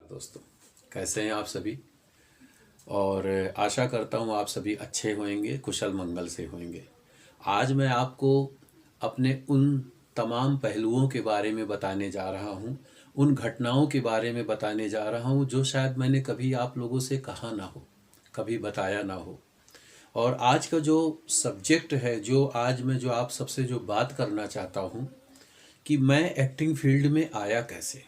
दोस्तों, कैसे हैं आप सभी। और आशा करता हूँ आप सभी अच्छे होंगे, कुशल मंगल से होंगे। आज मैं आपको अपने उन तमाम पहलुओं के बारे में बताने जा रहा हूँ, उन घटनाओं के बारे में बताने जा रहा हूँ जो शायद मैंने कभी आप लोगों से कहा ना हो, कभी बताया ना हो। और आज का जो सब्जेक्ट है, जो आज मैं जो आप सबसे जो बात करना चाहता हूँ कि मैं एक्टिंग फील्ड में आया कैसे।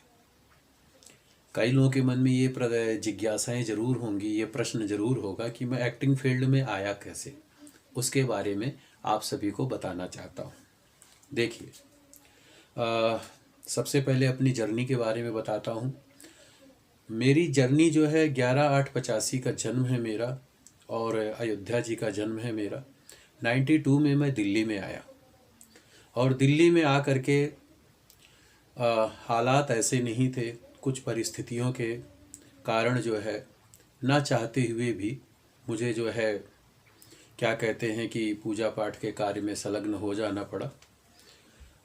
कई लोगों के मन में ये जिज्ञासाएं ज़रूर होंगी, ये प्रश्न ज़रूर होगा कि मैं एक्टिंग फील्ड में आया कैसे। उसके बारे में आप सभी को बताना चाहता हूँ। देखिए, सबसे पहले अपनी जर्नी के बारे में बताता हूँ। मेरी जर्नी जो है 11/8/85 का जन्म है मेरा, और अयोध्या जी का जन्म है मेरा। 92 में मैं दिल्ली में आया, और दिल्ली में आ कर के हालात ऐसे नहीं थे, कुछ परिस्थितियों के कारण जो है ना चाहते हुए भी मुझे जो है क्या कहते हैं कि पूजा पाठ के कार्य में संलग्न हो जाना पड़ा।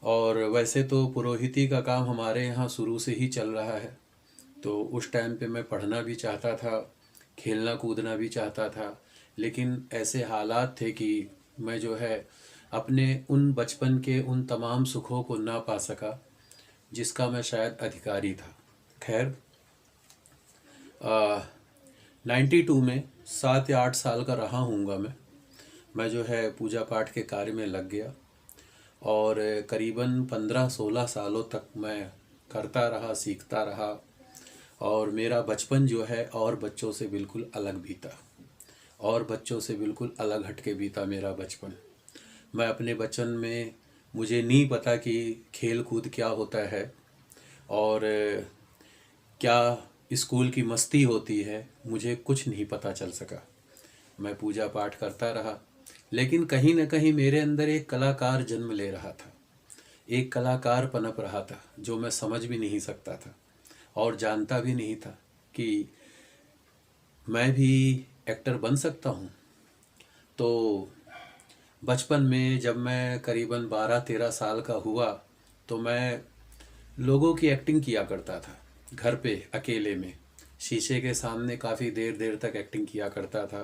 और वैसे तो पुरोहिती का काम हमारे यहाँ शुरू से ही चल रहा है, तो उस टाइम पे मैं पढ़ना भी चाहता था, खेलना कूदना भी चाहता था, लेकिन ऐसे हालात थे कि मैं जो है अपने उन बचपन के उन तमाम सुखों को ना पा सका जिसका मैं शायद अधिकारी था। खैर, 92 में 7 या 8 साल का रहा हूँगा मैं जो है पूजा पाठ के कार्य में लग गया, और करीबन 15-16 सालों तक मैं करता रहा, सीखता रहा। और मेरा बचपन जो है और बच्चों से बिल्कुल अलग बीता, और बच्चों से बिल्कुल अलग हटके बीता मेरा बचपन। मैं अपने बचपन में, मुझे नहीं पता कि खेल कूद क्या होता है, और क्या स्कूल की मस्ती होती है, मुझे कुछ नहीं पता चल सका। मैं पूजा पाठ करता रहा, लेकिन कहीं न कहीं मेरे अंदर एक कलाकार जन्म ले रहा था, एक कलाकार पनप रहा था जो मैं समझ भी नहीं सकता था और जानता भी नहीं था कि मैं भी एक्टर बन सकता हूँ। तो बचपन में जब मैं करीबन 12-13 साल का हुआ, तो मैं लोगों की एक्टिंग किया करता था घर पे अकेले में, शीशे के सामने काफ़ी देर देर तक एक्टिंग किया करता था।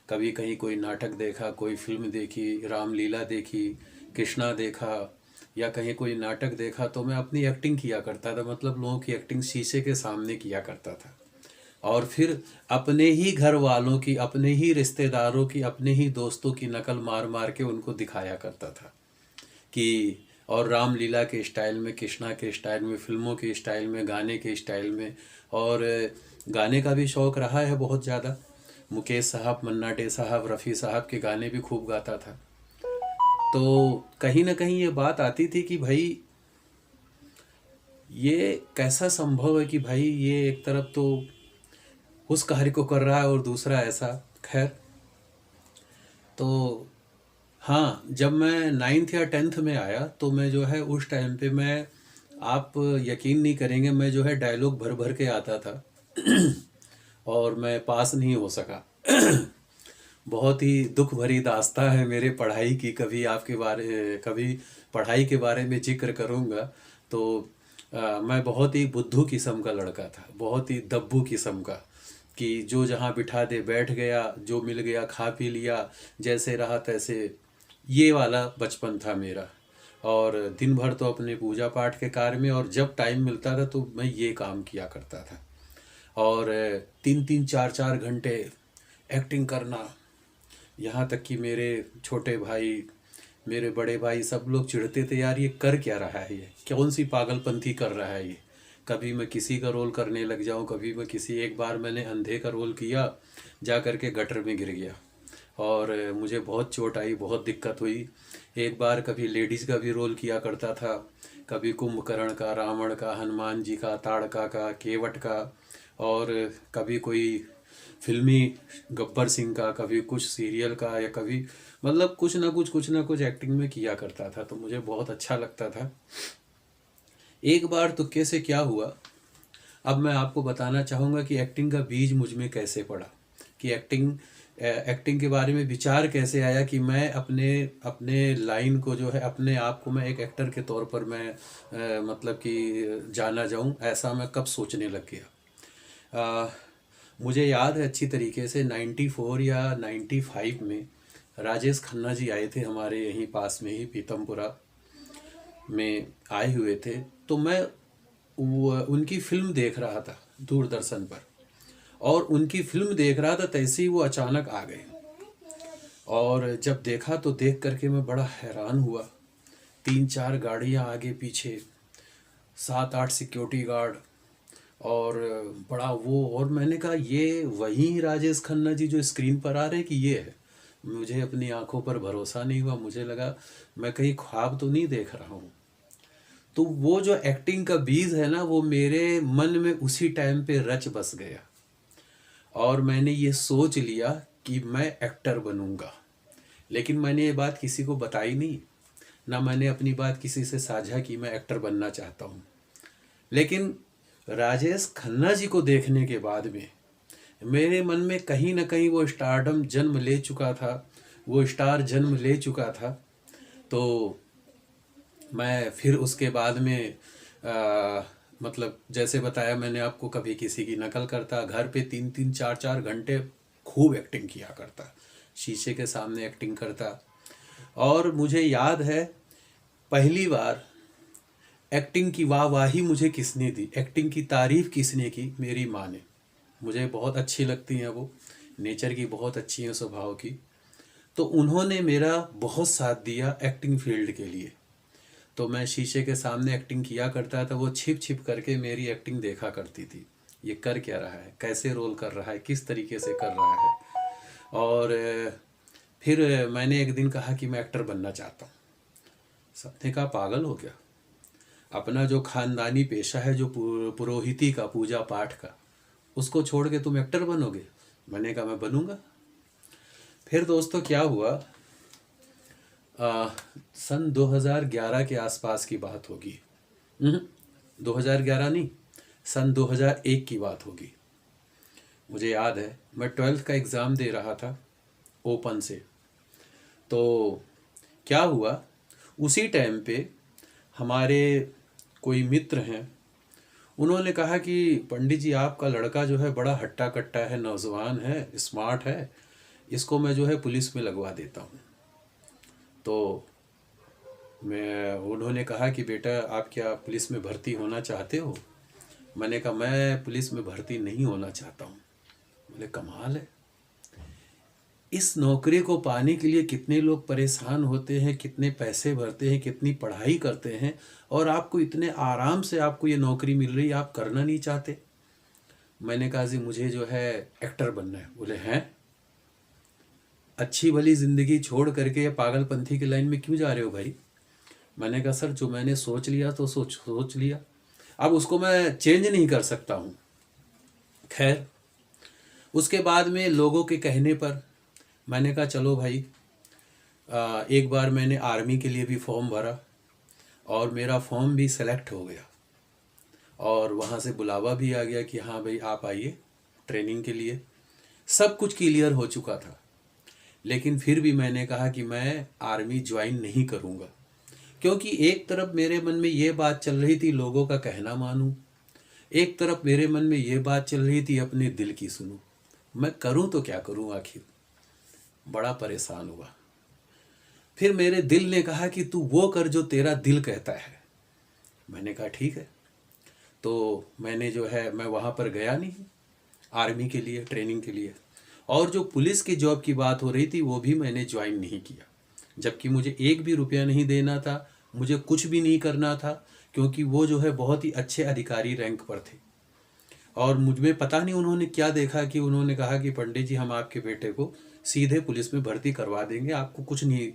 कभी कहीं कोई नाटक देखा, कोई फिल्म देखी, रामलीला देखी, कृष्णा देखा, या कहीं कोई नाटक देखा, तो मैं अपनी एक्टिंग किया करता था। मतलब लोगों की एक्टिंग शीशे के सामने किया करता था, और फिर अपने ही घर वालों की, अपने ही रिश्तेदारों की, अपने ही दोस्तों की नकल मार मार के उनको दिखाया करता था कि, और रामलीला के स्टाइल में, कृष्णा के स्टाइल में, फिल्मों के स्टाइल में, गाने के स्टाइल में। और गाने का भी शौक़ रहा है बहुत ज़्यादा। मुकेश साहब, मन्ना डे साहब, रफ़ी साहब के गाने भी खूब गाता था। तो कहीं ना कहीं ये बात आती थी कि भाई ये कैसा संभव है कि भाई ये एक तरफ तो उस कार्य को कर रहा है और दूसरा ऐसा। खैर, तो हाँ, जब मैं 9th या 10th में आया, तो मैं जो है उस टाइम पे मैं, आप यकीन नहीं करेंगे, मैं जो है डायलॉग भर भर के आता था और मैं पास नहीं हो सका। बहुत ही दुख भरी दास्तां है मेरे पढ़ाई की। कभी पढ़ाई के बारे में जिक्र करूँगा तो मैं बहुत ही बुद्धू किस्म का लड़का था, बहुत ही दब्बू किस्म का, कि जो जहाँ बिठा दे बैठ गया, जो मिल गया खा पी लिया, जैसे रहा तैसे। ये वाला बचपन था मेरा। और दिन भर तो अपने पूजा पाठ के कार्य में, और जब टाइम मिलता था तो मैं ये काम किया करता था। और 3-3 4-4 घंटे एक्टिंग करना, यहाँ तक कि मेरे छोटे भाई, मेरे बड़े भाई, सब लोग चिढ़ते थे, यार ये कर क्या रहा है, ये कौन सी पागलपंथी कर रहा है ये। कभी मैं किसी का रोल करने लग जाऊँ, कभी मैं किसी, एक बार मैंने अंधे का रोल किया, जा कर के गटर में गिर गया और मुझे बहुत चोट आई, बहुत दिक्कत हुई। एक बार कभी लेडीज़ का भी रोल किया करता था, कभी कुंभकर्ण का, रावण का, हनुमान जी का, ताड़का का, केवट का, और कभी कोई फिल्मी गब्बर सिंह का, कभी कुछ सीरियल का, या कभी मतलब कुछ ना कुछ एक्टिंग में किया करता था। तो मुझे बहुत अच्छा लगता था। एक बार तुक्के से क्या हुआ, अब मैं आपको बताना चाहूँगा कि एक्टिंग का बीज मुझ में कैसे पड़ा, कि एक्टिंग के बारे में विचार कैसे आया कि मैं अपने अपने लाइन को जो है, अपने आप को मैं एक एक्टर के तौर पर मैं मतलब कि जाना जाऊँ, ऐसा मैं कब सोचने लग गया। आ, मुझे याद है अच्छी तरीके से 94 या 95 में राजेश खन्ना जी आए थे हमारे यहीं पास में ही पीतमपुरा में आए हुए थे। तो मैं उनकी फिल्म देख रहा था दूरदर्शन पर, और उनकी फिल्म देख रहा था तैसे ही वो अचानक आ गए। और जब देखा तो देख करके मैं बड़ा हैरान हुआ। 3-4 गाड़ियाँ आगे पीछे, 7-8 सिक्योरिटी गार्ड, और बड़ा वो, और मैंने कहा ये वही राजेश खन्ना जी जो स्क्रीन पर आ रहे हैं कि ये है। मुझे अपनी आंखों पर भरोसा नहीं हुआ, मुझे लगा मैं कहीं ख्वाब तो नहीं देख रहा हूँ। तो वो जो एक्टिंग का बीज है ना, वो मेरे मन में उसी टाइम पे रच बस गया, और मैंने ये सोच लिया कि मैं एक्टर बनूंगा। लेकिन मैंने ये बात किसी को बताई नहीं, ना मैंने अपनी बात किसी से साझा की मैं एक्टर बनना चाहता हूँ। लेकिन राजेश खन्ना जी को देखने के बाद में मेरे मन में कहीं ना कहीं वो स्टारडम जन्म ले चुका था, वो स्टार जन्म ले चुका था। तो मैं फिर उसके बाद में मतलब जैसे बताया मैंने आपको, कभी किसी की नकल करता, घर पे 3-3 4-4 घंटे खूब एक्टिंग किया करता, शीशे के सामने एक्टिंग करता। और मुझे याद है पहली बार एक्टिंग की वाहवाही मुझे किसने दी, एक्टिंग की तारीफ़ किसने की, मेरी माँ ने। मुझे बहुत अच्छी लगती हैं वो, नेचर की बहुत अच्छी हैं स्वभाव की। तो उन्होंने मेरा बहुत साथ दिया एक्टिंग फील्ड के लिए। तो मैं शीशे के सामने एक्टिंग किया करता था, वो छिप छिप करके मेरी एक्टिंग देखा करती थी, ये कर क्या रहा है, कैसे रोल कर रहा है, किस तरीके से कर रहा है। और फिर मैंने एक दिन कहा कि मैं एक्टर बनना चाहता हूँ। सबने कहा पागल हो गया, अपना जो खानदानी पेशा है जो पुरोहिती का, पूजा पाठ का, उसको छोड़ के तुम एक्टर बनोगे। मैंने कहा मैं बनूंगा। फिर दोस्तों क्या हुआ, सन 2011 के आसपास की बात होगी। 2011 नहीं, सन 2001 की बात होगी। मुझे याद है मैं 12th का एग्ज़ाम दे रहा था ओपन से। तो क्या हुआ, उसी टाइम पे हमारे कोई मित्र हैं, उन्होंने कहा कि पंडित जी आपका लड़का जो है बड़ा हट्टा कट्टा है, नौजवान है, स्मार्ट है, इसको मैं जो है पुलिस में लगवा देता हूँ। तो उन्होंने कहा कि बेटा आप क्या पुलिस में भर्ती होना चाहते हो। मैंने कहा मैं पुलिस में भर्ती नहीं होना चाहता हूँ। बोले कमाल है, इस नौकरी को पाने के लिए कितने लोग परेशान होते हैं, कितने पैसे भरते हैं, कितनी पढ़ाई करते हैं, और आपको इतने आराम से आपको ये नौकरी मिल रही है, आप करना नहीं चाहते। मैंने कहा जी मुझे जो है एक्टर बनना है। बोले हैं, अच्छी भली ज़िंदगी छोड़ करके पागलपंथी की लाइन में क्यों जा रहे हो भाई। मैंने कहा सर जो मैंने सोच लिया तो सोच लिया, अब उसको मैं चेंज नहीं कर सकता हूँ। खैर उसके बाद में लोगों के कहने पर मैंने कहा चलो भाई, एक बार मैंने आर्मी के लिए भी फॉर्म भरा, और मेरा फॉर्म भी सेलेक्ट हो गया, और वहाँ से बुलावा भी आ गया कि हाँ भाई आप आइए ट्रेनिंग के लिए। सब कुछ क्लियर हो चुका था, लेकिन फिर भी मैंने कहा कि मैं आर्मी ज्वाइन नहीं करूँगा, क्योंकि एक तरफ मेरे मन में ये बात चल रही थी लोगों का कहना मानूं, एक तरफ मेरे मन में ये बात चल रही थी अपने दिल की सुनूं। मैं करूं तो क्या करूं आखिर, बड़ा परेशान हुआ। फिर मेरे दिल ने कहा कि तू वो कर जो तेरा दिल कहता है। मैंने कहा ठीक है। तो मैंने जो है मैं वहाँ पर गया नहीं आर्मी के लिए ट्रेनिंग के लिए, और जो पुलिस की जॉब की बात हो रही थी वो भी मैंने ज्वाइन नहीं किया, जबकि मुझे एक भी रुपया नहीं देना था, मुझे कुछ भी नहीं करना था, क्योंकि वो जो है बहुत ही अच्छे अधिकारी रैंक पर थे। और मुझ में पता नहीं उन्होंने क्या देखा कि उन्होंने कहा कि पंडित जी हम आपके बेटे को सीधे पुलिस में भर्ती करवा देंगे, आपको कुछ नहीं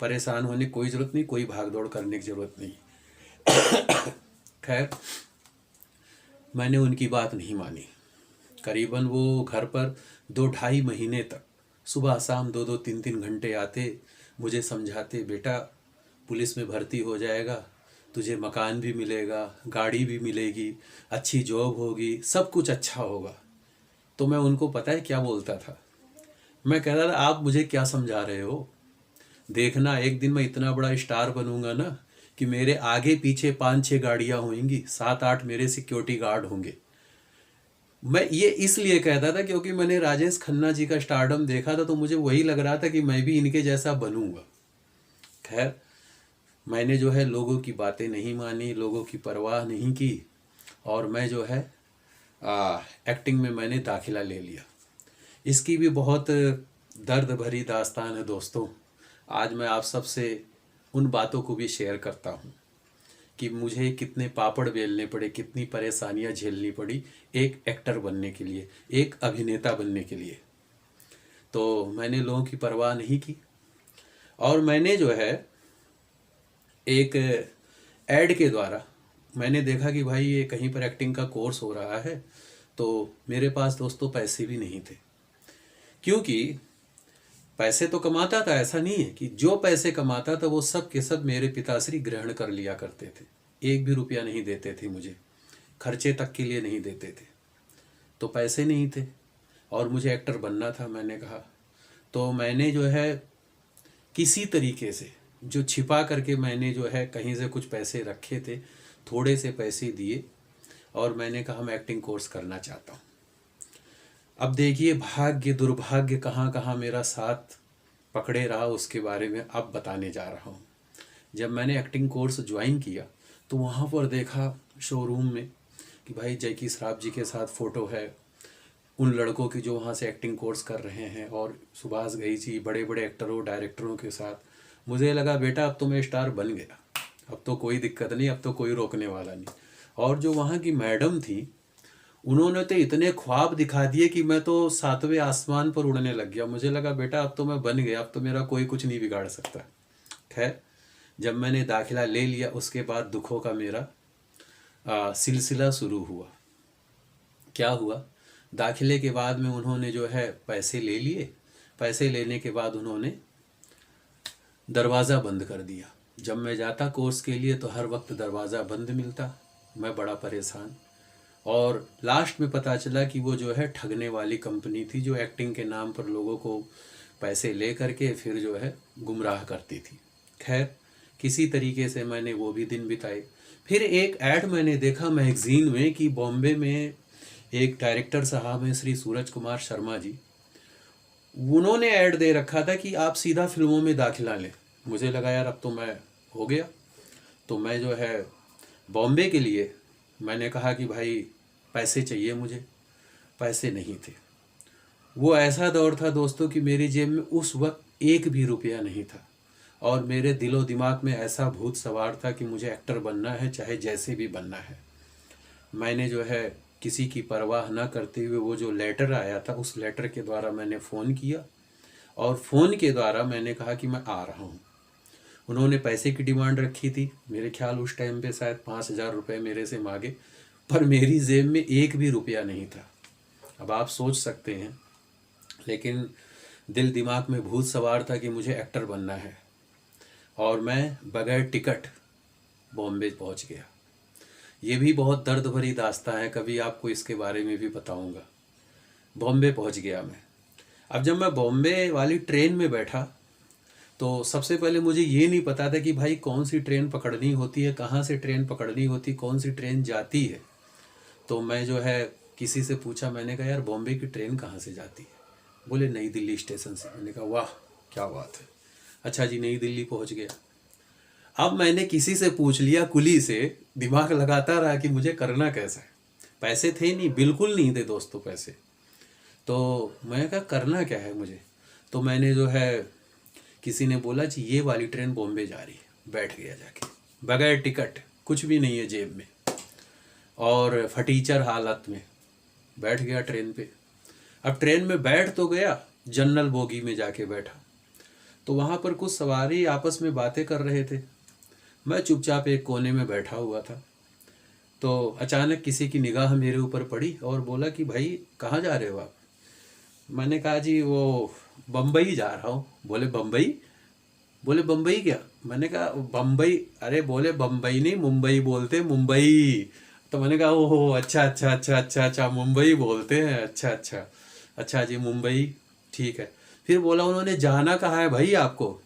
परेशान होने की कोई ज़रूरत नहीं, कोई भाग दौड़ करने की ज़रूरत नहीं। खैर मैंने उनकी बात नहीं मानी। करीबन वो घर पर 2-2.5 महीने तक सुबह शाम 2-2 3-3 घंटे आते, मुझे समझाते बेटा पुलिस में भर्ती हो जाएगा, तुझे मकान भी मिलेगा, गाड़ी भी मिलेगी, अच्छी जॉब होगी, सब कुछ अच्छा होगा। तो मैं उनको पता है क्या बोलता था, मैं कह रहा था आप मुझे क्या समझा रहे हो, देखना एक दिन मैं इतना बड़ा स्टार बनूंगा ना कि मेरे आगे पीछे 5-6 गाड़ियाँ होंगी, 7-8 मेरे सिक्योरिटी गार्ड होंगे, मैं ये इसलिए कहता था क्योंकि मैंने राजेश खन्ना जी का स्टारडम देखा था, तो मुझे वही लग रहा था कि मैं भी इनके जैसा बनूंगा। खैर, मैंने जो है लोगों की बातें नहीं मानी, लोगों की परवाह नहीं की, और मैं जो है एक्टिंग में मैंने दाखिला ले लिया। इसकी भी बहुत दर्द भरी दास्तान है दोस्तों। आज मैं आप सबसे उन बातों को भी शेयर करता हूँ कि मुझे कितने पापड़ बेलने पड़े, कितनी परेशानियाँ झेलनी पड़ी एक एक्टर बनने के लिए, एक अभिनेता बनने के लिए। तो मैंने लोगों की परवाह नहीं की, और मैंने जो है एक ऐड के द्वारा मैंने देखा कि भाई ये कहीं पर एक्टिंग का कोर्स हो रहा है। तो मेरे पास दोस्तों पैसे भी नहीं थे, क्योंकि पैसे तो कमाता था, ऐसा नहीं है कि जो पैसे कमाता था वो सब के सब मेरे पिताश्री ग्रहण कर लिया करते थे। एक भी रुपया नहीं देते थे मुझे, खर्चे तक के लिए नहीं देते थे। तो पैसे नहीं थे और मुझे एक्टर बनना था। मैंने कहा, तो मैंने जो है किसी तरीके से जो छिपा करके मैंने जो है कहीं से कुछ पैसे रखे थे, थोड़े से पैसे दिए, और मैंने कहा मैं एक्टिंग कोर्स करना चाहता हूँ। अब देखिए भाग्य दुर्भाग्य कहाँ कहाँ मेरा साथ पकड़े रहा, उसके बारे में अब बताने जा रहा हूँ। जब मैंने एक्टिंग कोर्स ज्वाइन किया तो वहाँ पर देखा शोरूम में कि भाई जैकी श्रॉफ जी के साथ फ़ोटो है उन लड़कों की जो वहाँ से एक्टिंग कोर्स कर रहे हैं, और सुभाष घई जी, बड़े बड़े एक्टरों डायरेक्टरों के साथ। मुझे लगा बेटा अब तो मैं स्टार बन गया, अब तो कोई दिक्कत नहीं, अब तो कोई रोकने वाला नहीं। और जो वहाँ की मैडम थी, उन्होंने तो इतने ख्वाब दिखा दिए कि मैं तो सातवें आसमान पर उड़ने लग गया। मुझे लगा बेटा अब तो मैं बन गया, अब तो मेरा कोई कुछ नहीं बिगाड़ सकता। खैर, जब मैंने दाखिला ले लिया उसके बाद दुखों का मेरा सिलसिला शुरू हुआ। क्या हुआ, दाखिले के बाद में उन्होंने जो है पैसे ले लिए। पैसे लेने के बाद उन्होंने दरवाज़ा बंद कर दिया। जब मैं जाता कोर्स के लिए तो हर वक्त दरवाज़ा बंद मिलता, मैं बड़ा परेशान। और लास्ट में पता चला कि वो जो है ठगने वाली कंपनी थी, जो एक्टिंग के नाम पर लोगों को पैसे ले करके फिर जो है गुमराह करती थी। खैर, किसी तरीके से मैंने वो भी दिन बिताए। फिर एक ऐड मैंने देखा मैगज़ीन में कि बॉम्बे में एक डायरेक्टर साहब हैं श्री सूरज कुमार शर्मा जी, उन्होंने ऐड दे रखा था कि आप सीधा फिल्मों में दाखिला लें। मुझे लगा यार अब तो मैं हो गया। तो मैं जो है बॉम्बे के लिए मैंने कहा कि भाई पैसे चाहिए मुझे। पैसे नहीं थे। वो ऐसा दौर था दोस्तों कि मेरी जेब में उस वक्त एक भी रुपया नहीं था, और मेरे दिलो दिमाग में ऐसा भूत सवार था कि मुझे एक्टर बनना है, चाहे जैसे भी बनना है। मैंने जो है किसी की परवाह न करते हुए वो जो लेटर आया था उस लेटर के द्वारा मैंने फ़ोन किया, और फ़ोन के द्वारा मैंने कहा कि मैं आ रहा हूँ। उन्होंने पैसे की डिमांड रखी थी, मेरे ख्याल उस टाइम पे शायद 5,000 रुपये मेरे से मांगे, पर मेरी जेब में एक भी रुपया नहीं था। अब आप सोच सकते हैं, लेकिन दिल दिमाग में भूत सवार था कि मुझे एक्टर बनना है, और मैं बगैर टिकट बॉम्बे पहुंच गया। ये भी बहुत दर्द भरी दास्तां है, कभी आपको इसके बारे में भी बताऊंगा। बॉम्बे पहुंच गया मैं। अब जब मैं बॉम्बे वाली ट्रेन में बैठा तो सबसे पहले मुझे ये नहीं पता था कि भाई कौन सी ट्रेन पकड़नी होती है, कहाँ से ट्रेन पकड़नी होती, कौन सी ट्रेन जाती है। तो मैं जो है किसी से पूछा, मैंने कहा यार बॉम्बे की ट्रेन कहाँ से जाती है। बोले नई दिल्ली स्टेशन से। मैंने कहा वाह क्या बात है, अच्छा जी नई दिल्ली पहुँच गया। अब मैंने किसी से पूछ लिया, कुली से, दिमाग लगाता रहा कि मुझे करना कैसा है। पैसे थे नहीं, बिल्कुल नहीं थे दोस्तों पैसे। तो मैं कहा करना क्या है मुझे। तो मैंने जो है किसी ने बोला जी ये वाली ट्रेन बॉम्बे जा रही है। बैठ गया जाके, बगैर टिकट, कुछ भी नहीं है जेब में, और फटीचर हालत में बैठ गया ट्रेन पे। अब ट्रेन में बैठ तो गया, जनरल बोगी में जाके बैठा। तो वहाँ पर कुछ सवारी आपस में बातें कर रहे थे, मैं चुपचाप एक कोने में बैठा हुआ था। तो अचानक किसी की निगाह मेरे ऊपर पड़ी और बोला कि भाई कहाँ जा रहे हो आप। मैंने कहा जी वो बम्बई जा रहा हूँ। बोले बम्बई। बोले बम्बई क्या। मैंने कहा बम्बई। अरे बोले बम्बई नहीं मुंबई बोलते, मुंबई। तो मैंने कहा ओहो अच्छा अच्छा अच्छा अच्छा अच्छा मुंबई बोलते हैं, अच्छा अच्छा अच्छा जी मुंबई, ठीक है। फिर बोला उन्होंने जाना कहाँ है भाई आपको।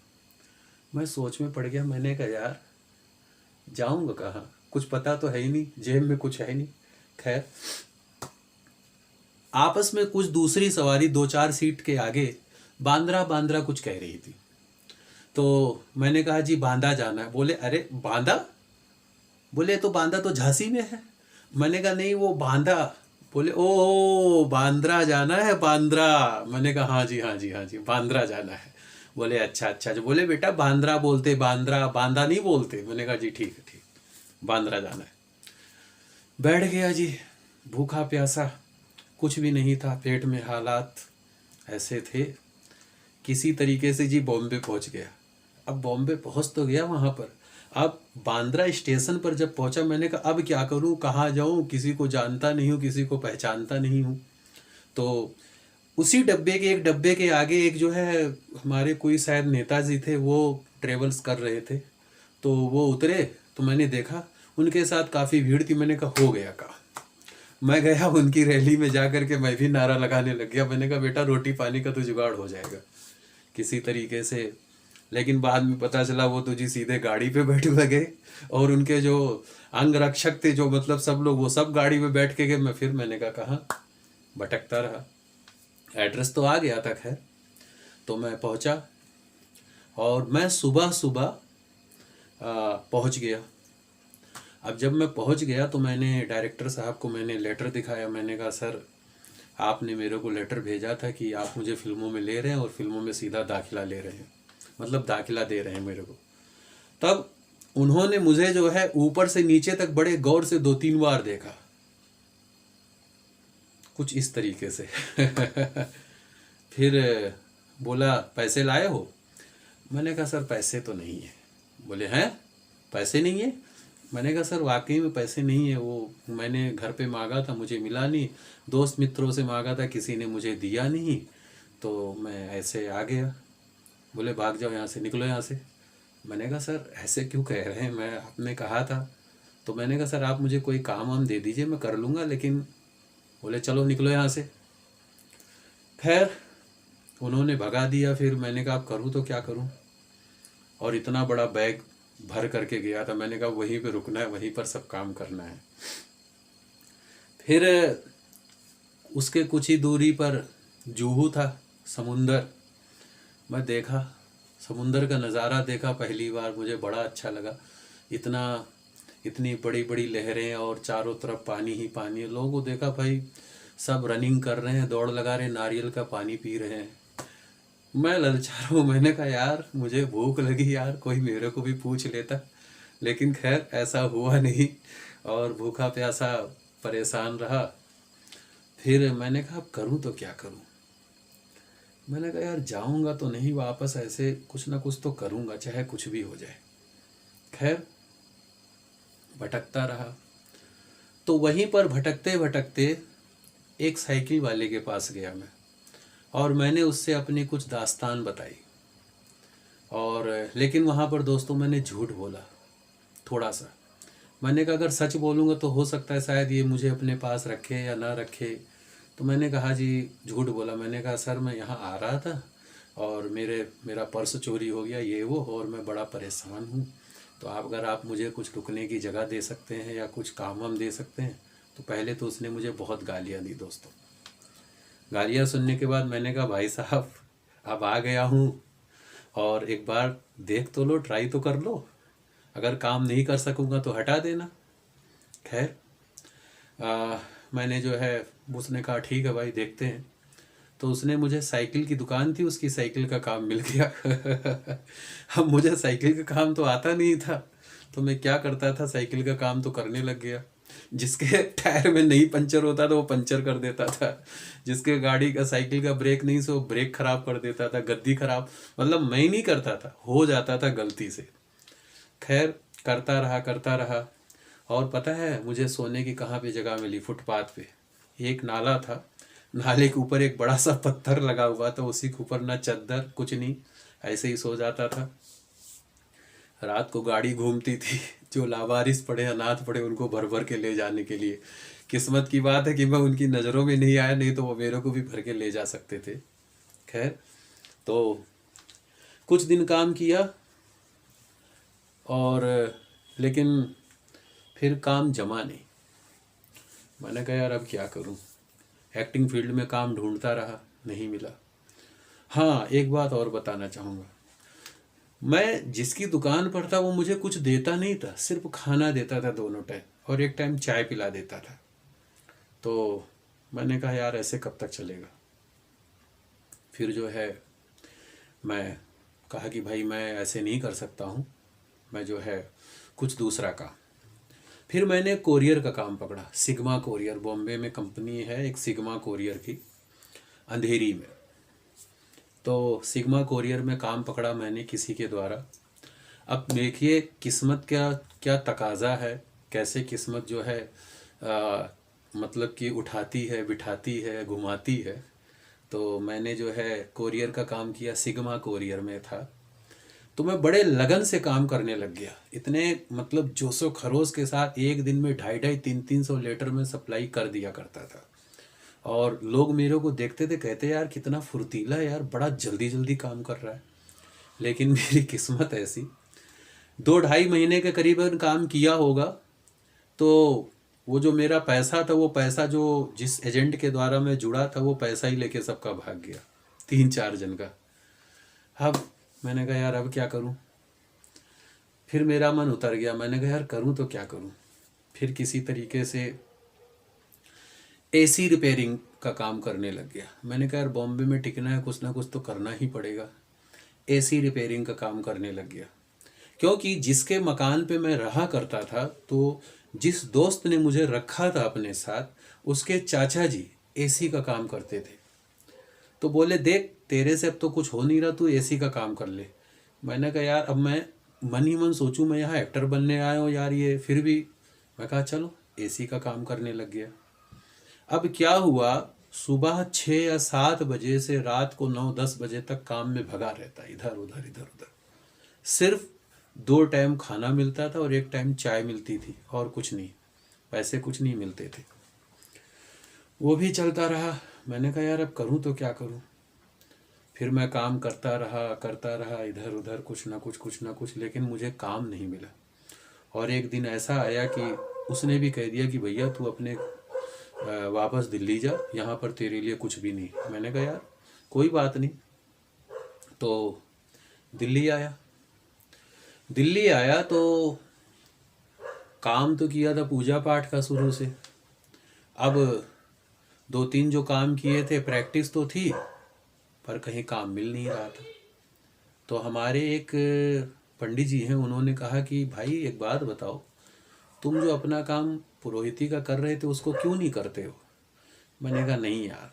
मैं सोच में पड़ गया, मैंने कहा यार जाऊँगा कहाँ, कुछ पता तो है ही नहीं, जेब में कुछ है ही नहीं। खैर आपस में कुछ दूसरी सवारी 2-4 सीट के आगे बांद्रा बांद्रा कुछ कह रही थी। तो मैंने कहा जी बांदा जाना है। बोले अरे बांदा, बोले तो बांदा तो झांसी में है। मैंने कहा नहीं वो बांदा। बोले ओ बांद्रा जाना है, बांद्रा। मैंने कहा हाँ जी हाँ जी हाँ जी बांद्रा जाना है। बोले अच्छा अच्छा। जो बोले बेटा बांद्रा बोलते, बांद्रा बांदा नहीं बोलते। मैंने कहा जी ठीक है ठीक, बांद्रा जाना है। बैठ गया जी, भूखा प्यासा, कुछ भी नहीं था पेट में, हालात ऐसे थे। किसी तरीके से जी बॉम्बे पहुंच गया। अब बॉम्बे पहुंच तो गया वहां पर। अब बांद्रा स्टेशन पर जब पहुंचा, मैंने कहा अब क्या करूं, कहाँ जाऊं, किसी को जानता नहीं हूं, किसी को पहचानता नहीं हूं। तो उसी डब्बे के एक डब्बे के आगे एक जो है हमारे कोई शायद नेताजी थे, वो ट्रेवल्स कर रहे थे। तो वो उतरे तो मैंने देखा उनके साथ काफ़ी भीड़ थी। मैंने कहा हो गया काम। मैं गया उनकी रैली में जा कर के मैं भी नारा लगाने लग गया। मैंने कहा बेटा रोटी पानी का तो जुगाड़ हो जाएगा किसी तरीके से। लेकिन बाद में पता चला वो तो जी सीधे गाड़ी पे बैठ गए, और उनके जो अंग रक्षक थे, जो मतलब सब लोग, वो सब गाड़ी में बैठ के गए। मैंने कहा कहाँ, भटकता रहा। एड्रेस तो आ गया था खैर। तो मैं पहुंचा और मैं सुबह सुबह पहुंच गया। अब जब मैं पहुंच गया तो मैंने डायरेक्टर साहब को मैंने लेटर दिखाया। मैंने कहा सर आपने मेरे को लेटर भेजा था कि आप मुझे फिल्मों में ले रहे हैं और फिल्मों में सीधा दाखिला ले रहे हैं, मतलब दाखिला दे रहे हैं मेरे को। तब उन्होंने मुझे जो है ऊपर से नीचे तक बड़े गौर से 2-3 बार देखा, कुछ इस तरीके से। फिर बोला पैसे लाए हो? मैंने कहा सर पैसे तो नहीं है। बोले हैं पैसे नहीं है? मैंने कहा सर वाकई में पैसे नहीं है, वो मैंने घर पे मांगा था मुझे मिला नहीं, दोस्त मित्रों से मांगा था किसी ने मुझे दिया नहीं, तो मैं ऐसे आ गया। बोले भाग जाओ यहाँ से, निकलो यहाँ से। मैंने कहा सर ऐसे क्यों कह रहे हैं, मैं आपने कहा था। तो मैंने कहा सर आप मुझे कोई काम वाम दे दीजिए मैं कर लूँगा, लेकिन बोले चलो निकलो यहाँ से। खैर उन्होंने भगा दिया। फिर मैंने कहा अब करूँ तो क्या करूँ, और इतना बड़ा बैग भर करके गया था। मैंने कहा वहीं पे रुकना है, वहीं पर सब काम करना है। फिर उसके कुछ ही दूरी पर जुहू था, समुंदर। मैं देखा, समुंदर का नज़ारा देखा पहली बार, मुझे बड़ा अच्छा लगा। इतनी बड़ी बड़ी लहरें और चारों तरफ पानी ही पानी। लोगों को देखा भाई सब रनिंग कर रहे हैं, दौड़ लगा रहे हैं, नारियल का पानी पी रहे हैं। मैं ललचा रहा हूँ। मैंने कहा यार मुझे भूख लगी यार, कोई मेरे को भी पूछ लेता। लेकिन खैर ऐसा हुआ नहीं, और भूखा प्यासा परेशान रहा। फिर मैंने कहा अब करूँ तो क्या करूँ। मैंने कहा यार जाऊँगा तो नहीं वापस, ऐसे कुछ ना कुछ तो करूँगा चाहे कुछ भी हो जाए। खैर भटकता रहा। तो वहीं पर भटकते भटकते एक साइकिल वाले के पास गया मैं, और मैंने उससे अपनी कुछ दास्तान बताई। और लेकिन वहाँ पर दोस्तों मैंने झूठ बोला थोड़ा सा। मैंने कहा अगर सच बोलूँगा तो हो सकता है शायद ये मुझे अपने पास रखे या ना रखे। तो मैंने कहा जी झूठ बोला। मैंने कहा सर मैं यहाँ आ रहा था और मेरा पर्स चोरी हो गया ये वो, और मैं बड़ा परेशान हूँ। तो अगर आप मुझे कुछ रुकने की जगह दे सकते हैं या कुछ काम हम दे सकते हैं। तो पहले तो उसने मुझे बहुत गालियाँ दी दोस्तों। गालियाँ सुनने के बाद मैंने कहा भाई साहब अब आ गया हूँ, और एक बार देख तो लो, ट्राई तो कर लो, अगर काम नहीं कर सकूँगा तो हटा देना। खैर मैंने जो है, उसने कहा ठीक है भाई देखते हैं। तो उसने मुझे, साइकिल की दुकान थी उसकी, साइकिल का काम मिल गया। अब मुझे साइकिल का काम तो आता नहीं था, तो मैं क्या करता था, साइकिल का काम तो करने लग गया। जिसके टायर में नहीं पंचर होता था वो पंचर कर देता था, जिसके गाड़ी का साइकिल का ब्रेक नहीं से वो ब्रेक खराब कर देता था, गद्दी खराब, मतलब मैं ही नहीं करता था, हो जाता था गलती से। खैर करता रहा। और पता है मुझे सोने की कहाँ पे जगह मिली, फुटपाथ पे एक नाला था, नाले के ऊपर एक बड़ा सा पत्थर लगा हुआ था, उसी के ऊपर ना चद्दर कुछ नहीं, ऐसे ही सो जाता था। रात को गाड़ी घूमती थी, जो लावारिस पड़े अनाथ पड़े उनको भर भर के ले जाने के लिए। किस्मत की बात है कि मैं उनकी नज़रों में नहीं आया, नहीं तो वो मेरे को भी भर के ले जा सकते थे। खैर तो कुछ दिन काम किया, और लेकिन फिर काम जमा नहीं। मैंने कहा यार अब क्या करूं, एक्टिंग फील्ड में काम ढूंढता रहा, नहीं मिला। हाँ, एक बात और बताना चाहूँगा, मैं जिसकी दुकान पर था वो मुझे कुछ देता नहीं था, सिर्फ खाना देता था दोनों टाइम और एक टाइम चाय पिला देता था। तो मैंने कहा यार ऐसे कब तक चलेगा। फिर जो है मैं कहा कि भाई मैं ऐसे नहीं कर सकता हूँ, मैं जो है कुछ दूसरा काम। फिर मैंने कोरियर का काम पकड़ा, सिग्मा कोरियर, बॉम्बे में कंपनी है एक सिग्मा कोरियर की, अंधेरी में। तो सिग्मा कोरियर में काम पकड़ा मैंने किसी के द्वारा। अब देखिए किस्मत क्या क्या तकाजा है, कैसे किस्मत जो है मतलब कि उठाती है, बिठाती है, घुमाती है। तो मैंने जो है कोरियर का काम किया, सिग्मा कोरियर में था। तो मैं बड़े लगन से काम करने लग गया, इतने मतलब जोशो खरोश के साथ एक दिन में 250-300 लीटर में सप्लाई कर दिया करता था। और लोग मेरे को देखते थे, कहते यार कितना फुर्तीला है यार, बड़ा जल्दी जल्दी काम कर रहा है। लेकिन मेरी किस्मत ऐसी, 2-2.5 महीने के करीबन काम किया होगा, तो वो जो मेरा पैसा था, वो पैसा जो जिस एजेंट के द्वारा मैं जुड़ा था, वो पैसा ही लेके सबका भाग गया, 3-4 जन का। अब मैंने कहा यार अब क्या करूं। फिर मेरा मन उतर गया, मैंने कहा यार करूं तो क्या करूं। फिर किसी तरीके से एसी रिपेयरिंग का काम करने लग गया। मैंने कहा यार बॉम्बे में टिकना है, कुछ ना कुछ तो करना ही पड़ेगा। एसी रिपेयरिंग का काम करने लग गया, क्योंकि जिसके मकान पे मैं रहा करता था, तो जिस दोस्त ने मुझे रखा था अपने साथ, उसके चाचा जी एसी का काम करते थे। तो बोले देख तेरे से अब तो कुछ हो नहीं रहा, तू एसी का काम कर ले। मैंने कहा यार अब मैं मन ही मन सोचूं, मैं यहाँ एक्टर बनने आया हूँ यार, ये फिर भी मैं कहा चलो एसी का काम करने लग गया। अब क्या हुआ, सुबह 6 या 7 बजे से रात को 9-10 बजे तक काम में भगा रहता, इधर उधर इधर उधर। सिर्फ 2 टाइम खाना मिलता था और 1 टाइम चाय मिलती थी, और कुछ नहीं, पैसे कुछ नहीं मिलते थे। वो भी चलता रहा। मैंने कहा यार अब करूं तो क्या करूं। फिर मैं काम करता रहा इधर उधर, कुछ ना कुछ, लेकिन मुझे काम नहीं मिला। और एक दिन ऐसा आया कि उसने भी कह दिया कि भैया तू अपने वापस दिल्ली जा, यहाँ पर तेरे लिए कुछ भी नहीं। मैंने कहा यार कोई बात नहीं। तो दिल्ली आया। दिल्ली आया तो काम तो किया था पूजा पाठ का शुरू से। अब 2-3 जो काम किए थे, प्रैक्टिस तो थी, पर कहीं काम मिल नहीं रहा था। तो हमारे एक पंडित जी हैं, उन्होंने कहा कि भाई एक बात बताओ, तुम जो अपना काम पुरोहिती का कर रहे थे उसको क्यों नहीं करते हो। मैंने कहा नहीं यार,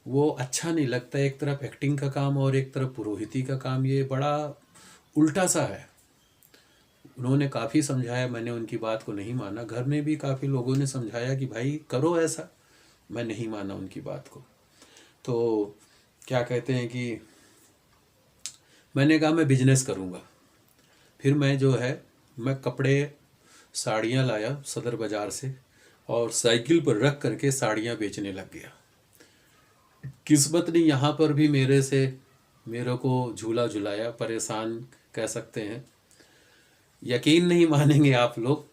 वो अच्छा नहीं लगता, एक तरफ एक्टिंग का काम और एक तरफ पुरोहिती का काम, ये बड़ा उल्टा सा है। उन्होंने काफ़ी समझाया, मैंने उनकी बात को नहीं माना। घर में भी काफ़ी लोगों ने समझाया कि भाई करो ऐसा, मैं नहीं माना उनकी बात को। तो क्या कहते हैं कि मैंने कहा मैं बिजनेस करूँगा। फिर मैं जो है मैं कपड़े साड़ियाँ लाया सदर बाज़ार से, और साइकिल पर रख करके साड़ियाँ बेचने लग गया। किस्मत ने यहाँ पर भी मेरे को झूला झुलाया, परेशान कह सकते हैं। यकीन नहीं मानेंगे आप लोग,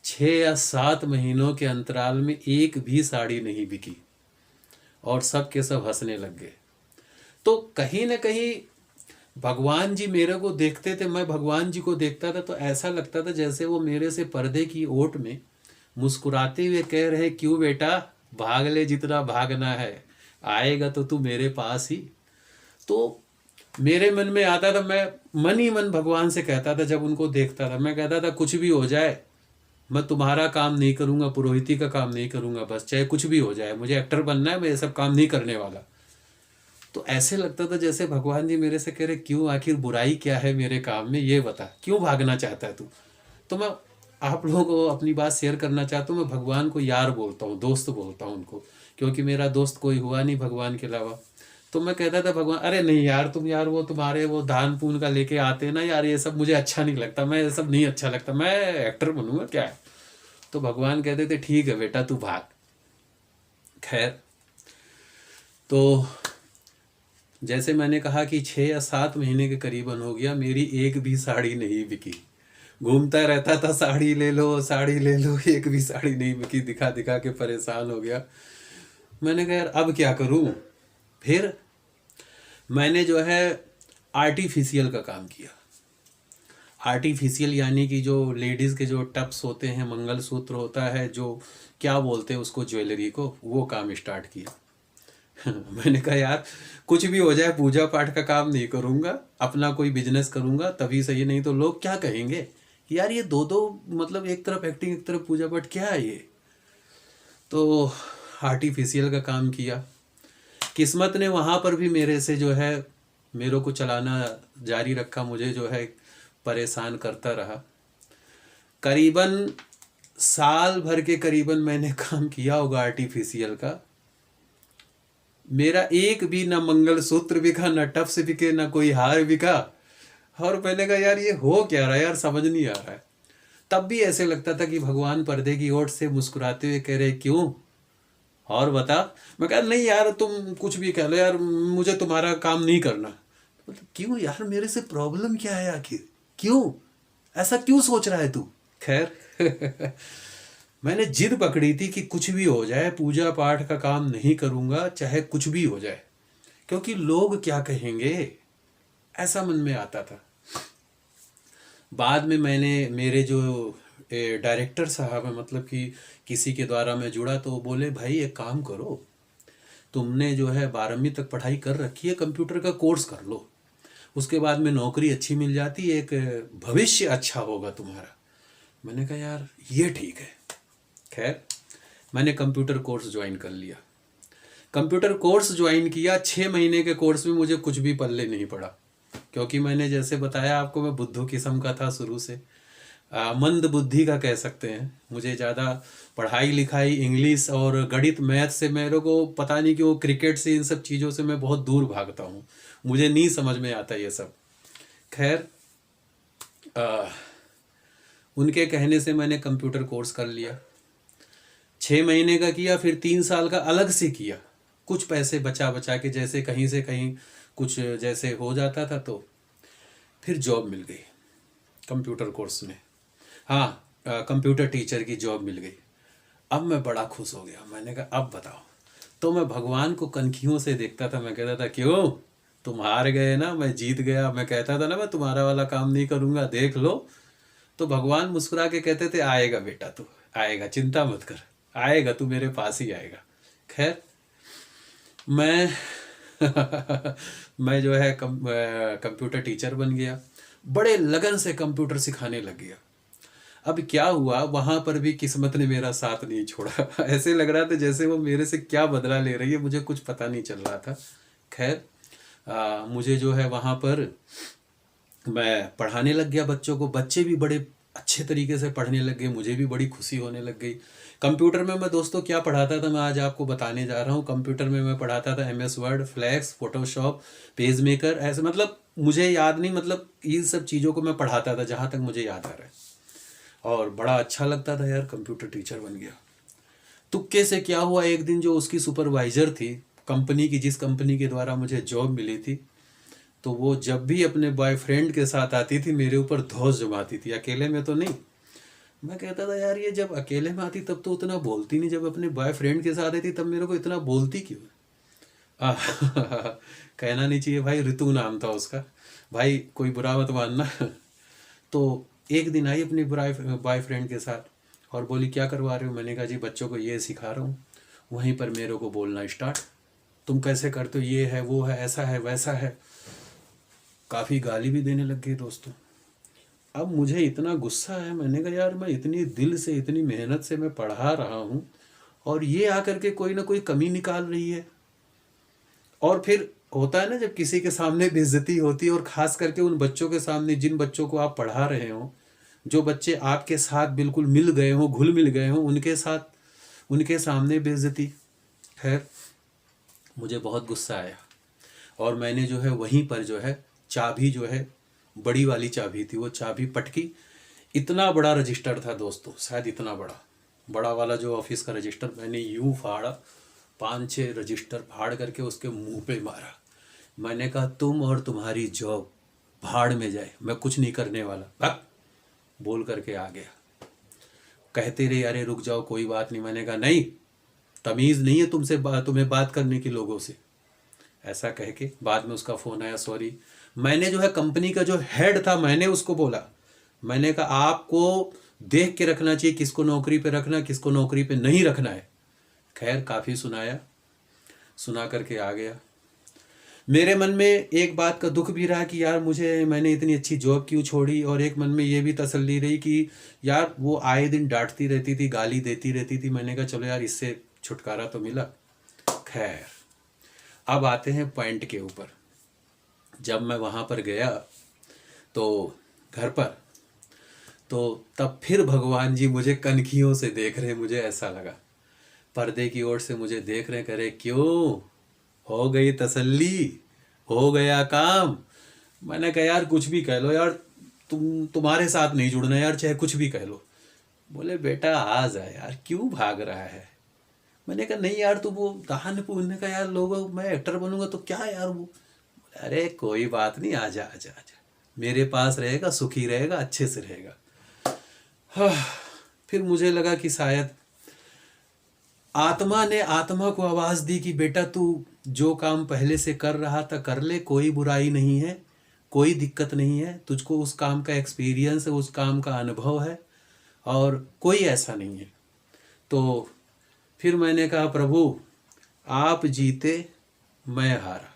6 या 7 महीनों के अंतराल में एक भी साड़ी नहीं बिकी, और सब के सब हंसने लग गए। तो कहीं ना कहीं भगवान जी मेरे को देखते थे, मैं भगवान जी को देखता था, तो ऐसा लगता था जैसे वो मेरे से पर्दे की ओट में मुस्कुराते हुए कह रहे क्यों बेटा, भाग ले जितना भागना है, आएगा तो तू मेरे पास ही। तो मेरे मन में आता था, मैं मन ही मन भगवान से कहता था, जब उनको देखता था मैं कहता था कुछ भी हो जाए, मैं तुम्हारा काम नहीं करूँगा, पुरोहिती का काम नहीं करूँगा, बस चाहे कुछ भी हो जाए, मुझे एक्टर बनना है, मैं ये सब काम नहीं करने वाला। तो ऐसे लगता था जैसे भगवान जी मेरे से कह रहे क्यों, आखिर बुराई क्या है मेरे काम में, ये बता, क्यों भागना चाहता है तू। तो मैं आप लोगों को अपनी बात शेयर करना चाहता हूँ। मैं भगवान को यार बोलता हूँ, दोस्त बोलता हूँ उनको, क्योंकि मेरा दोस्त कोई हुआ नहीं भगवान के अलावा। तो मैं कहता था भगवान, अरे नहीं यार तुम यार वो तुम्हारे वो दान पुण्य का लेके आते ना यार, ये सब मुझे अच्छा नहीं लगता, मैं ये सब नहीं अच्छा लगता, मैं एक्टर बनूंगा क्या है। तो भगवान कहते थे ठीक है बेटा तू भाग। खैर, तो जैसे मैंने कहा कि 6 या 7 महीने के करीबन हो गया, मेरी एक भी साड़ी नहीं बिकी। घूमता रहता था साड़ी ले लो साड़ी ले लो, एक भी साड़ी नहीं बिकी, दिखा दिखा के परेशान हो गया। मैंने कहा यार अब क्या करूं। फिर मैंने जो है आर्टिफिशियल का काम किया। आर्टिफिशियल यानी कि जो लेडीज़ के जो टप्स होते हैं, मंगलसूत्र होता है, जो क्या बोलते हैं उसको, ज्वेलरी को, वो काम स्टार्ट किया। मैंने कहा यार कुछ भी हो जाए, पूजा पाठ का काम नहीं करूँगा, अपना कोई बिजनेस करूँगा तभी सही, नहीं तो लोग क्या कहेंगे कि यार ये दो दो, मतलब एक तरफ एक्टिंग एक तरफ पूजा पाठ, क्या है ये। तो आर्टिफिशियल का काम किया। किस्मत ने वहाँ पर भी मेरे से जो है, मेरे को चलाना जारी रखा, मुझे जो है परेशान करता रहा। करीबन साल भर के करीबन मैंने काम किया होगा आर्टिफिशियल का। मेरा एक भी ना मंगलसूत्र बिका, ना टप्स बिके, ना कोई हार बिका। और मैंने कहा यार ये हो क्या रहा है यार, समझ नहीं आ रहा है। तब भी ऐसे लगता था कि भगवान पर्दे की ओर से मुस्कुराते हुए कह रहे क्यों, और बता। मैं कहा नहीं यार तुम कुछ भी कह लो यार, मुझे तुम्हारा काम नहीं करना। मतलब क्यों यार, मेरे से प्रॉब्लम क्या है आखिर, क्यों ऐसा क्यों सोच रहा है तू। खैर मैंने जिद पकड़ी थी कि कुछ भी हो जाए पूजा पाठ का काम नहीं करूँगा, चाहे कुछ भी हो जाए, क्योंकि लोग क्या कहेंगे, ऐसा मन में आता था। बाद में मैंने, मेरे जो डायरेक्टर साहब हैं, मतलब कि किसी के द्वारा मैं जुड़ा, तो वो बोले भाई एक काम करो, तुमने जो है 12वीं तक पढ़ाई कर रखी है, कंप्यूटर का कोर्स कर लो, उसके बाद में नौकरी अच्छी मिल जाती है, एक भविष्य अच्छा होगा तुम्हारा। मैंने कहा यार ये ठीक है। खैर मैंने कंप्यूटर कोर्स ज्वाइन कर लिया। कंप्यूटर कोर्स ज्वाइन किया, 6 महीने के कोर्स में मुझे कुछ भी पल्ले नहीं पड़ा, क्योंकि मैंने जैसे बताया आपको, मैं बुद्धू किस्म का था शुरू से, मंद बुद्धि का कह सकते हैं। मुझे ज़्यादा पढ़ाई लिखाई, इंग्लिश और गणित मैथ से, मेरे को पता नहीं कि वो क्रिकेट से, इन सब चीज़ों से मैं बहुत दूर भागता हूँ, मुझे नहीं समझ में आता ये सब। खैर उनके कहने से मैंने कंप्यूटर कोर्स कर लिया। 6 महीने का किया, फिर 3 साल का अलग से किया, कुछ पैसे बचा बचा के, जैसे कहीं से कहीं कुछ जैसे हो जाता था, तो फिर जॉब मिल गई कंप्यूटर कोर्स में। हाँ, कंप्यूटर टीचर की जॉब मिल गई। अब मैं बड़ा खुश हो गया। मैंने कहा अब बताओ। तो मैं भगवान को कनखियों से देखता था, मैं कहता था क्यों, तुम हार गए ना, मैं जीत गया। मैं कहता था ना मैं तुम्हारा वाला काम नहीं करूँगा, देख लो। तो भगवान मुस्कुरा के कहते थे आएगा बेटा, तू आएगा, चिंता मत कर, आएगा, तू मेरे पास ही आएगा। खैर मैं मैं जो है कंप्यूटर टीचर बन गया, बड़े लगन से कंप्यूटर सिखाने लग गया। अब क्या हुआ, वहाँ पर भी किस्मत ने मेरा साथ नहीं छोड़ा। ऐसे लग रहा था जैसे वो मेरे से क्या बदला ले रही है, मुझे कुछ पता नहीं चल रहा था। खैर मुझे जो है वहाँ पर मैं पढ़ाने लग गया बच्चों को, बच्चे भी बड़े अच्छे तरीके से पढ़ने लग गए, मुझे भी बड़ी खुशी होने लग गई। कंप्यूटर में मैं दोस्तों क्या पढ़ाता था, मैं आज आपको बताने जा रहा हूँ। कंप्यूटर में मैं पढ़ाता था MS Word, flex, Photoshop, PageMaker, ऐसे, मतलब मुझे याद नहीं, मतलब इन सब चीज़ों को मैं पढ़ाता था जहाँ तक मुझे याद आ रहा है। और बड़ा अच्छा लगता था यार, कंप्यूटर टीचर बन गया। तुक्के से क्या हुआ, एक दिन जो उसकी सुपरवाइज़र थी कंपनी की, जिस कंपनी के द्वारा मुझे जॉब मिली थी, तो वो जब भी अपने बॉयफ्रेंड के साथ आती थी मेरे ऊपर धौंस जमाती थी, अकेले में तो नहीं। मैं कहता था यार ये जब अकेले में आती तब तो उतना बोलती नहीं, जब अपने बॉयफ्रेंड के साथ आती तब मेरे को इतना बोलती क्यों। कहना नहीं चाहिए भाई, ऋतु नाम था उसका, भाई कोई बुरा मत मानना। तो एक दिन आई अपनी बॉयफ्रेंड के साथ और बोली क्या करवा रहे हो। मैंने कहा जी बच्चों को ये सिखा रहा हूँ। वहीं पर मेरे को बोलना स्टार्ट, तुम कैसे करते हो, ये है वो है, ऐसा है वैसा है। काफ़ी गाली भी देने लग गई दोस्तों। अब मुझे इतना गुस्सा है, मैंने कहा यार मैं इतनी दिल से, इतनी मेहनत से मैं पढ़ा रहा हूँ और ये आकर के कोई ना कोई कमी निकाल रही है। और फिर होता है ना जब किसी के सामने बेइज्जती होती है, और ख़ास करके उन बच्चों के सामने जिन बच्चों को आप पढ़ा रहे हो, जो बच्चे आपके साथ बिल्कुल मिल गए हों, घुल मिल गए हों, उनके साथ, उनके सामने बेइज्जती। खैर मुझे बहुत गुस्सा आया और मैंने जो है वहीं पर जो है चाबी, जो है बड़ी वाली चाबी थी, वो चाबी पटकी। इतना बड़ा रजिस्टर था दोस्तों, शायद इतना बड़ा, बड़ा वाला जो ऑफिस का रजिस्टर, मैंने यूं फाड़ा, 5-6 रजिस्टर फाड़ करके उसके मुंह पे मारा। मैंने कहा तुम और तुम्हारी जॉब भाड़ में जाए, मैं कुछ नहीं करने वाला, भाग, बोल करके आ गया। कहते रहे अरे रुक जाओ कोई बात नहीं। मैंने कहा नहीं, तमीज़ नहीं है तुम्हें बात करने की लोगों से। ऐसा कह के बाद में उसका फ़ोन आया, सॉरी। मैंने जो है कंपनी का जो हेड था, मैंने उसको बोला, मैंने कहा आपको देख के रखना चाहिए किसको नौकरी पे रखना, किसको नौकरी पे नहीं रखना है। खैर काफ़ी सुनाया, सुना करके आ गया। मेरे मन में एक बात का दुख भी रहा कि यार मैंने इतनी अच्छी जॉब क्यों छोड़ी, और एक मन में ये भी तसल्ली रही कि यार वो आए दिन डांटती रहती थी, गाली देती रहती थी। मैंने कहा चलो यार इससे छुटकारा तो मिला। खैर अब आते हैं पॉइंट के ऊपर। जब मैं वहाँ पर गया तो घर पर, तो तब फिर भगवान जी मुझे कनखियों से देख रहे। मुझे ऐसा लगा पर्दे की ओर से मुझे देख रहे, करे क्यों, हो गई तसल्ली, हो गया काम। मैंने कहा यार कुछ भी कह लो यार, तुम्हारे साथ नहीं जुड़ना यार, चाहे कुछ भी कह लो। बोले बेटा आ जा यार, क्यों भाग रहा है। मैंने कहा नहीं यार, तू वो दान पुण्य का यार, लोगों मैं एक्टर बनूंगा तो क्या यार वो। बोले अरे कोई बात नहीं, आजा आजा आजा, मेरे पास रहेगा, सुखी रहेगा, अच्छे से रहेगा। हाँ, फिर मुझे लगा कि शायद आत्मा ने आत्मा को आवाज दी कि बेटा तू जो काम पहले से कर रहा था कर ले, कोई बुराई नहीं है, कोई दिक्कत नहीं है, तुझको उस काम का एक्सपीरियंस है, उस काम का अनुभव है, और कोई ऐसा नहीं है। तो फिर मैंने कहा प्रभु आप जीते मैं हारा,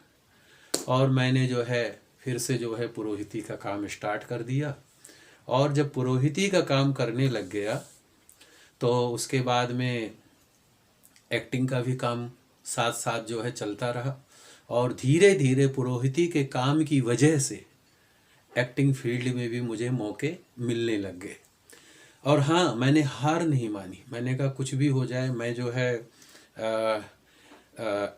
और मैंने जो है फिर से जो है पुरोहिती का काम स्टार्ट कर दिया। और जब पुरोहिती का काम करने लग गया तो उसके बाद में एक्टिंग का भी काम साथ साथ जो है चलता रहा, और धीरे धीरे पुरोहिती के काम की वजह से एक्टिंग फील्ड में भी मुझे मौके मिलने लग गए। और हाँ, मैंने हार नहीं मानी। मैंने कहा कुछ भी हो जाए, मैं जो है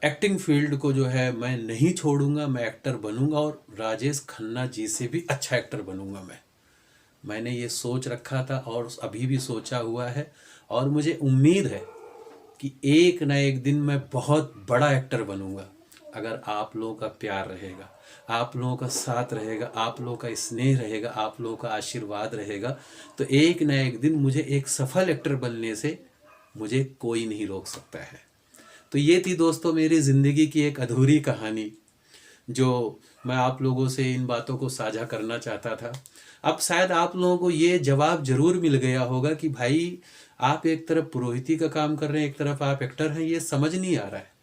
एक्टिंग फील्ड को जो है मैं नहीं छोड़ूंगा, मैं एक्टर बनूंगा, और राजेश खन्ना जी से भी अच्छा एक्टर बनूंगा। मैंने ये सोच रखा था और अभी भी सोचा हुआ है, और मुझे उम्मीद है कि एक ना एक दिन मैं बहुत बड़ा एक्टर बनूंगा। अगर आप लोगों का प्यार रहेगा, आप लोगों का साथ रहेगा, आप लोगों का स्नेह रहेगा, आप लोगों का आशीर्वाद रहेगा, तो एक ना एक दिन मुझे एक सफल एक्टर बनने से मुझे कोई नहीं रोक सकता है। तो ये थी दोस्तों मेरी ज़िंदगी की एक अधूरी कहानी, जो मैं आप लोगों से इन बातों को साझा करना चाहता था। अब शायद आप लोगों को ये जवाब जरूर मिल गया होगा कि भाई आप एक तरफ पुरोहिती का काम कर रहे हैं, एक तरफ आप एक्टर हैं, ये समझ नहीं आ रहा है।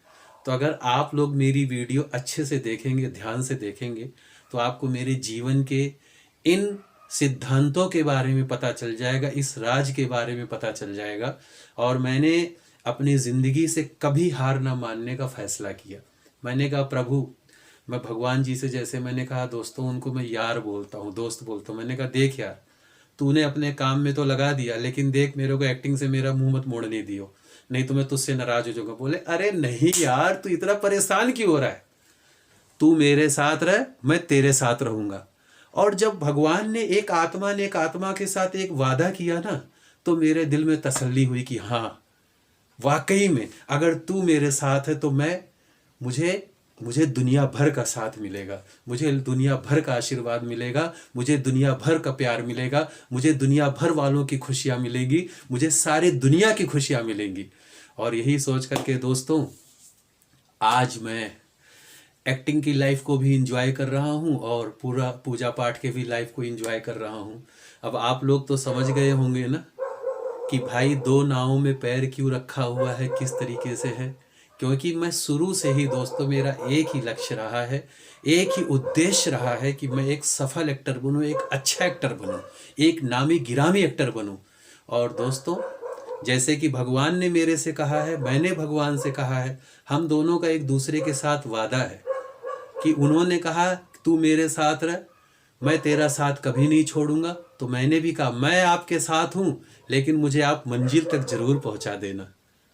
तो अगर आप लोग मेरी वीडियो अच्छे से देखेंगे, ध्यान से देखेंगे, तो आपको मेरे जीवन के इन सिद्धांतों के बारे में पता चल जाएगा, इस राज के बारे में पता चल जाएगा। और मैंने अपनी ज़िंदगी से कभी हार ना मानने का फैसला किया। मैंने कहा प्रभु, मैं भगवान जी से, जैसे मैंने कहा दोस्तों, उनको मैं यार बोलता हूँ, दोस्त बोलता हूँ। मैंने कहा देख यार, तूने अपने काम में तो लगा दिया, लेकिन देख मेरे को एक्टिंग से मेरा मुंह मत मोड़ने दियो, नहीं तो मैं तुझसे नाराज हो जाऊंगा। बोले अरे नहीं यार, तू इतना परेशान क्यों हो रहा है, तू मेरे साथ रह, मैं तेरे साथ रहूंगा। और जब भगवान ने एक आत्मा के साथ एक वादा किया ना, तो मेरे दिल में तसल्ली हुई कि हाँ वाकई में अगर तू मेरे साथ है तो मुझे दुनिया भर का साथ मिलेगा, मुझे दुनिया भर का आशीर्वाद मिलेगा, मुझे दुनिया भर का प्यार मिलेगा, मुझे दुनिया भर वालों की खुशियाँ मिलेंगी, मुझे सारी दुनिया की खुशियाँ मिलेंगी। और यही सोच करके दोस्तों आज मैं एक्टिंग की लाइफ को भी इंजॉय कर रहा हूँ, और पूरा पूजा पाठ के भी लाइफ को इंजॉय कर रहा हूँ। अब आप लोग तो समझ गए होंगे ना कि भाई दो नावों में पैर क्यों रखा हुआ है, किस तरीके से है। क्योंकि मैं शुरू से ही दोस्तों मेरा एक ही लक्ष्य रहा है, एक ही उद्देश्य रहा है कि मैं एक सफल एक्टर बनूं, एक अच्छा एक्टर बनूं, एक नामी गिरामी एक्टर बनूं। और दोस्तों जैसे कि भगवान ने मेरे से कहा है, मैंने भगवान से कहा है, हम दोनों का एक दूसरे के साथ वादा है कि उन्होंने कहा तू मेरे साथ रह, मैं तेरा साथ कभी नहीं छोड़ूंगा। तो मैंने भी कहा मैं आपके साथ हूँ, लेकिन मुझे आप मंजिल तक जरूर पहुँचा देना।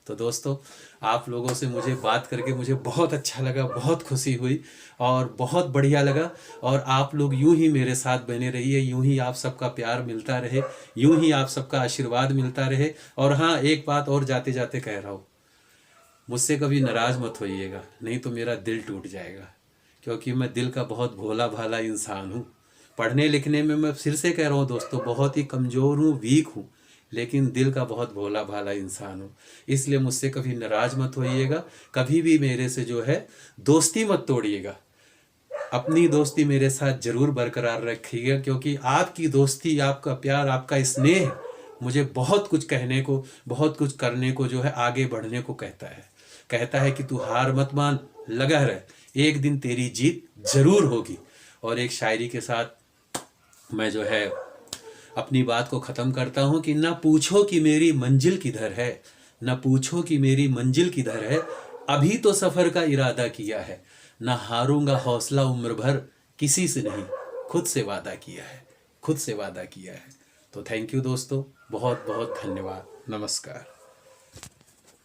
तो दोस्तों आप लोगों से मुझे बात करके मुझे बहुत अच्छा लगा, बहुत खुशी हुई और बहुत बढ़िया लगा। और आप लोग यूं ही मेरे साथ बने रहिए, यूं ही आप सबका प्यार मिलता रहे, यूं ही आप सबका आशीर्वाद मिलता रहे। और हाँ, एक बात और जाते जाते कह रहा हूँ, मुझसे कभी नाराज़ मत होइएगा, नहीं तो मेरा दिल टूट जाएगा, क्योंकि मैं दिल का बहुत भोला भाला इंसान हूँ। पढ़ने लिखने में मैं फिर से कह रहा हूँ दोस्तों बहुत ही कमज़ोर हूँ, वीक हूँ, लेकिन दिल का बहुत भोला भाला इंसान हूँ। इसलिए मुझसे कभी नाराज मत होइएगा, कभी भी मेरे से जो है दोस्ती मत तोड़िएगा। अपनी दोस्ती मेरे साथ जरूर बरकरार रखिएगा, क्योंकि आपकी दोस्ती, आपका प्यार, आपका स्नेह मुझे बहुत कुछ कहने को, बहुत कुछ करने को जो है आगे बढ़ने को कहता है कि तू हार मत मान, लगा रह, एक दिन तेरी जीत जरूर होगी। और एक शायरी के साथ मैं जो है अपनी बात को ख़त्म करता हूँ कि ना पूछो कि मेरी मंजिल किधर है, ना पूछो कि मेरी मंजिल किधर है, अभी तो सफ़र का इरादा किया है, ना हारूंगा हौसला उम्र भर, किसी से नहीं, खुद से वादा किया है, खुद से वादा किया है। तो थैंक यू दोस्तों, बहुत बहुत धन्यवाद, नमस्कार।